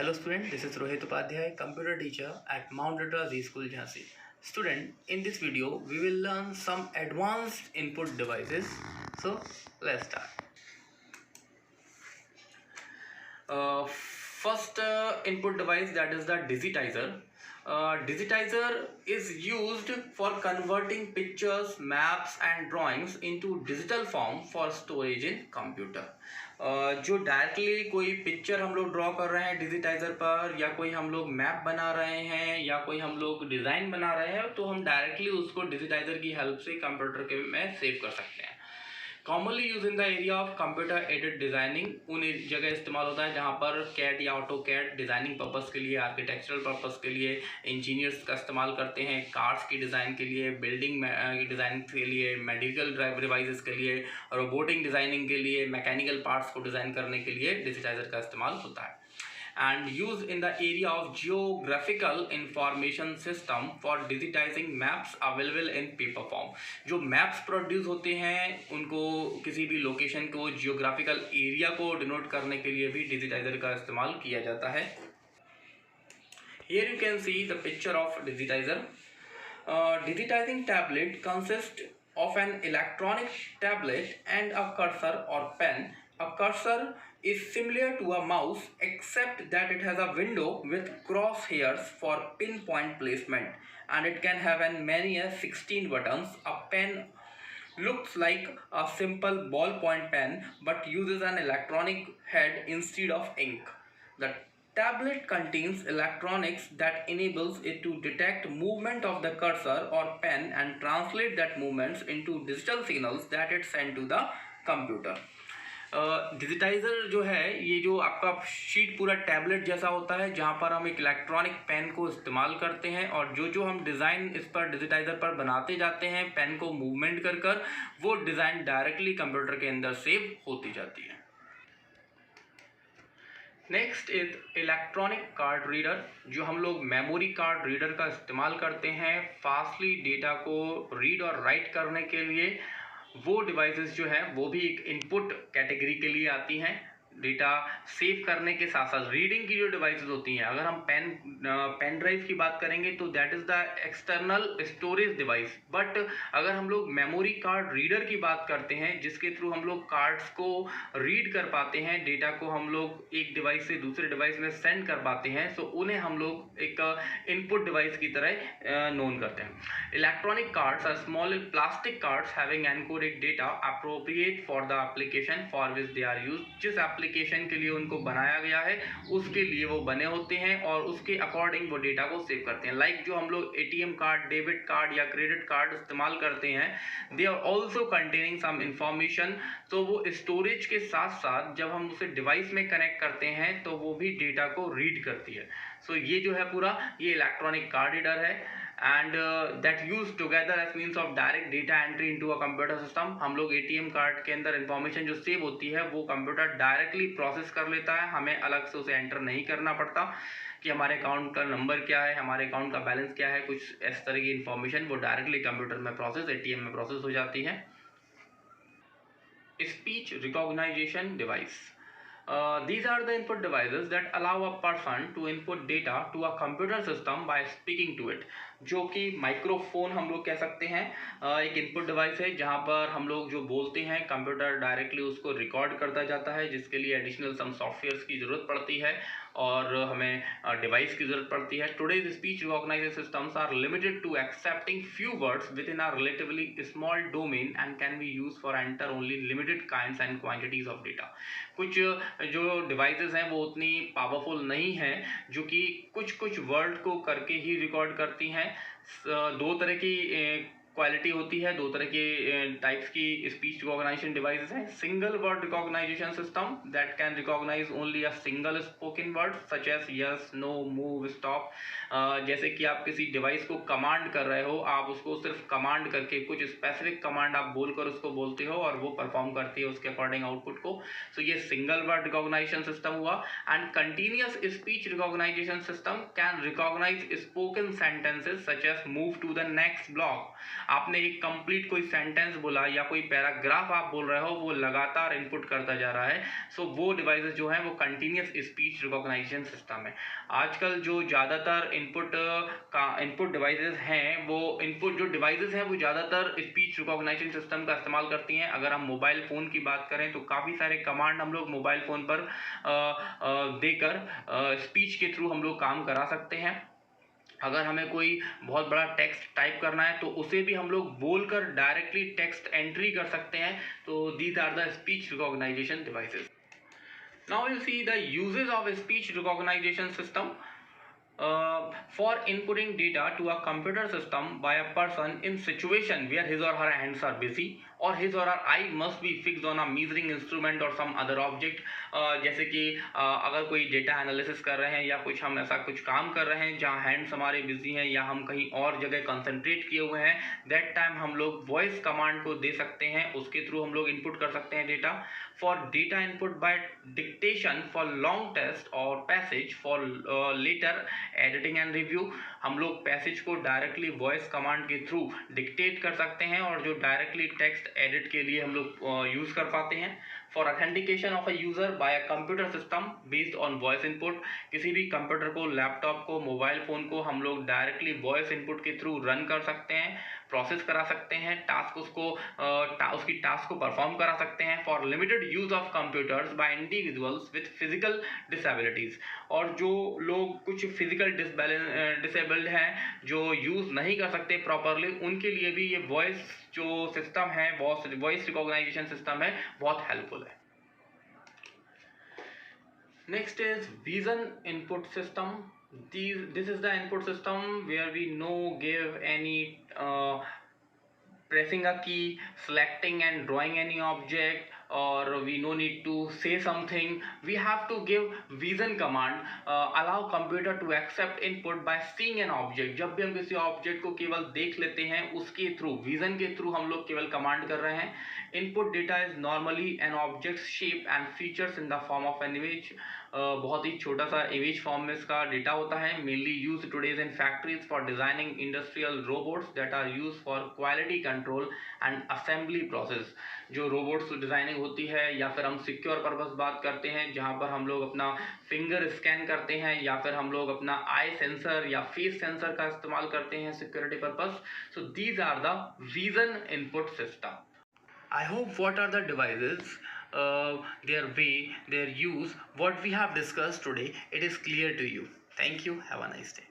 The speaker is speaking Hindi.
Hello student, this is Rohit Upadhyay, computer teacher at Mount Litera Z School Jhansi. Student, in this video we will learn some advanced input devices. So let's start. First input device, that is the digitizer. Digitizer is used for converting pictures, maps and drawings into digital form for storage in computer. जो डायरेक्टली कोई पिक्चर हम लोग ड्रॉ कर रहे हैं डिजिटाइजर पर, या कोई हम लोग मैप बना रहे हैं, या कोई हम लोग डिज़ाइन बना रहे हैं, तो हम डायरेक्टली उसको डिजिटाइजर की हेल्प से कंप्यूटर के में सेव कर सकते हैं. Commonly use in the area of computer aided designing उन जगह इस्तेमाल होता है जहाँ पर कैड या ऑटो कैड डिज़ाइनिंग पर्पस के लिए, आर्किटेक्चरल पर्पस के लिए इंजीनियर्स का इस्तेमाल करते हैं, कार्स की डिज़ाइन के लिए, बिल्डिंग डिज़ाइन के लिए, मेडिकल डिवाइसेस के लिए, रोबोटिक डिज़ाइनिंग के लिए, मैकेनिकल पार्ट्स को डिज़ाइन करने के लिए डिजिटाइजर का इस्तेमाल होता है. And used in the area of geographical information system for digitizing maps available in paper form. जो maps प्रोड्यूस होते हैं उनको किसी भी लोकेशन को जियोग्राफिकल एरिया को डिनोट करने के लिए भी डिजिटाइजर का इस्तेमाल किया जाता है. Here you can see the picture of digitizer. Digitizing tablet consists of an electronic tablet and a cursor or pen. A cursor is similar to a mouse except that it has a window with crosshairs for pinpoint placement, and it can have many as 16 buttons. A pen looks like a simple ballpoint pen but uses an electronic head instead of ink. The tablet contains electronics that enables it to detect movement of the cursor or pen and translate that movements into digital signals that it send to the computer. Digitiser जो है ये जो आपका शीट पूरा टैबलेट जैसा होता है जहाँ पर हम एक इलेक्ट्रॉनिक पेन को इस्तेमाल करते हैं, और जो हम डिज़ाइन इस पर डिजिटाइज़र पर बनाते जाते हैं पेन को मूवमेंट कर वो डिज़ाइन डायरेक्टली कंप्यूटर के अंदर सेव होती जाती है. Next is electronic card reader. जो हम लोग मेमोरी कार्ड रीडर का इस्तेमाल करते हैं फास्टली डेटा को रीड और राइट करने के लिए, वो डिवाइसेस जो हैं वो भी एक इनपुट कैटेगरी के लिए आती हैं. डेटा सेव करने के साथ साथ रीडिंग की जो डिवाइसेस होती हैं, अगर हम पेन ड्राइव की बात करेंगे तो that is the external storage device. But अगर हम लोग मेमोरी कार्ड रीडर की बात करते हैं जिसके थ्रू हम लोग कार्ड्स को रीड कर पाते हैं, डेटा को हम लोग एक डिवाइस से दूसरे डिवाइस में सेंड कर पाते हैं, सो उन्हें हम लोग एक इनपुट डिवाइस की तरह नोन करते हैं. Electronic cards are small plastic cards having encoded data appropriate for the application for which they are used. जिस एप्लीकेशन के लिए उनको बनाया गया है उसके लिए वो बने होते हैं और उसके अकॉर्डिंग वो डेटा को सेव करते हैं. लाइक जो हम लोग एटीएम कार्ड, डेबिट कार्ड या क्रेडिट कार्ड इस्तेमाल करते हैं, they are also containing some information. तो वो स्टोरेज के साथ साथ जब हम उसे डिवाइस में कनेक्ट करते हैं तो वो भी डेटा को रीड करती है. सो ये जो है पूरा ये इलेक्ट्रॉनिक कार्ड रीडर है, and that used together as means of direct data entry into a computer system. हम लोग एटीएम कार्ड के अंदर इंफॉर्मेशन जो सेव होती है वो कंप्यूटर डायरेक्टली प्रोसेस कर लेता है, हमें अलग से उसे एंटर नहीं करना पड़ता कि हमारे अकाउंट का नंबर क्या है, हमारे अकाउंट का बैलेंस क्या है, कुछ इस तरह की इंफॉर्मेशन वो डायरेक्टली कंप्यूटर में प्रोसेस, एटीएम में प्रोसेस हो जाती है. Speech recognisation device. These are the input devices that allow a person to input data to a computer system by speaking to it. जो कि माइक्रोफोन हम लोग कह सकते हैं, एक इनपुट डिवाइस है जहाँ पर हम लोग जो बोलते हैं कंप्यूटर डायरेक्टली उसको रिकॉर्ड करता जाता है, जिसके लिए एडिशनल सम सॉफ्टवेयर्स की ज़रूरत पड़ती है और हमें डिवाइस की ज़रूरत पड़ती है. Today's speech recognisation systems are limited to accepting few words with in are relatively small domain and can be use for enter only limited kinds and quantities of data. कुछ जो डिवाइसेस हैं वो उतनी पावरफुल नहीं हैं जो कि कुछ वर्ड को करके ही रिकॉर्ड करती हैं. दो तरह की क्वालिटी होती है, दो तरह के टाइप्स की स्पीच रिकॉग्नाइजेशन डिवाइसेस हैं. Single word recognisation system that can recognise only a single spoken word such as yes, no, move, stop. जैसे कि आप किसी डिवाइस को कमांड कर रहे हो, आप उसको सिर्फ कमांड करके कुछ स्पेसिफिक कमांड आप बोलकर उसको बोलते हो और वो परफॉर्म करती है उसके अकॉर्डिंग आउटपुट को. सो ये सिंगल वर्ड रिकॉग्नाइजेशन सिस्टम हुआ. And continuous speech recognisation system can recognise spoken sentences such as move to the next block. आपने एक कंप्लीट कोई सेंटेंस बोला या कोई पैराग्राफ आप बोल रहे हो, वो लगातार इनपुट करता जा रहा है। सो वो डिवाइसेस जो हैं वो कंटिन्यूस स्पीच रिकॉग्नाइजेशन सिस्टम है। आजकल जो ज़्यादातर इनपुट डिवाइसेस हैं, वो इनपुट जो डिवाइसेस हैं वो ज़्यादातर स्पीच रिकॉग्नाइजेशन सिस्टम का इस्तेमाल करती हैं। अगर हम मोबाइल फ़ोन की बात करें तो काफ़ी सारे कमांड हम लोग मोबाइल फ़ोन पर देकर स्पीच के थ्रू हम लोग काम करा सकते हैं। अगर हमें कोई बहुत बड़ा टेक्स्ट टाइप करना है तो उसे भी हम लोग बोलकर डायरेक्टली टेक्स्ट एंट्री कर सकते हैं। तो these are the speech recognisation devices. Now we'll see the uses of a speech recognition system. For inputting data to a computer system by a person in situation where his or her hands are busy or his or her eye must be fixed on a measuring instrument or some other object. जैसे कि अगर कोई डेटा एनालिसिस कर रहे हैं या कुछ हम ऐसा कुछ काम कर रहे हैं जहाँ हैंड्स हमारे बिजी हैं या हम कहीं और जगह कंसंट्रेट किए हुए हैं, दैट टाइम हम लोग वॉइस कमांड को दे सकते हैं, उसके थ्रू हम लोग इनपुट कर सकते हैं data. For data input by dictation for long test और passage for letter editing and review, हम लोग पैसेज को डायरेक्टली वॉइस कमांड के थ्रू डिक्टेट कर सकते हैं और जो डायरेक्टली टेक्स्ट एडिट के लिए हम लोग यूज़ कर पाते हैं। For authentication of a user by a computer system based on voice input, किसी भी कंप्यूटर को, लैपटॉप को, मोबाइल फ़ोन को हम लोग डायरेक्टली वॉइस इनपुट के थ्रू रन कर सकते हैं, प्रोसेस करा सकते हैं, टास्क उसकी टास्क को परफॉर्म करा सकते हैं। For limited use of computers bye individuals with physical disabilities, और जो लोग कुछ फिजिकल डिसेबल्ड हैं, जो यूज़ नहीं कर सकते प्रॉपरली, उनके लिए भी ये वॉइस जो सिस्टम है, वॉइस रिकॉग्नाइजेशन सिस्टम है, बहुत हेल्पफुल है। Next is vision input system. This is the input system where we no give any pressing a key, selecting and drawing any object, or we no need to say something. We have to give vision command, allow computer to accept input by seeing an object. जब भी हम किसी ऑब्जेक्ट को केवल देख लेते हैं, उसके थ्रू, विजन के थ्रू हम लोग केवल कमांड कर रहे हैं। Input data is normally an object shape and features in the form of an image. बहुत ही छोटा सा इमेज फॉर्म में इसका डेटा होता है। Mainly use today's in factories for designing industrial robots that are use for quality control and assembly process. जो रोबोट्स डिजाइनिंग होती है, या फिर हम सिक्योर पर्पस बात करते हैं जहां पर हम लोग अपना फिंगर स्कैन करते हैं, या फिर हम लोग अपना आई सेंसर या फेस सेंसर का इस्तेमाल करते हैं security purpose. So these are the vision input system. I hope what are the devices, their way, their use, what we have discussed today, it is clear to you. Thank you. Have a nice day.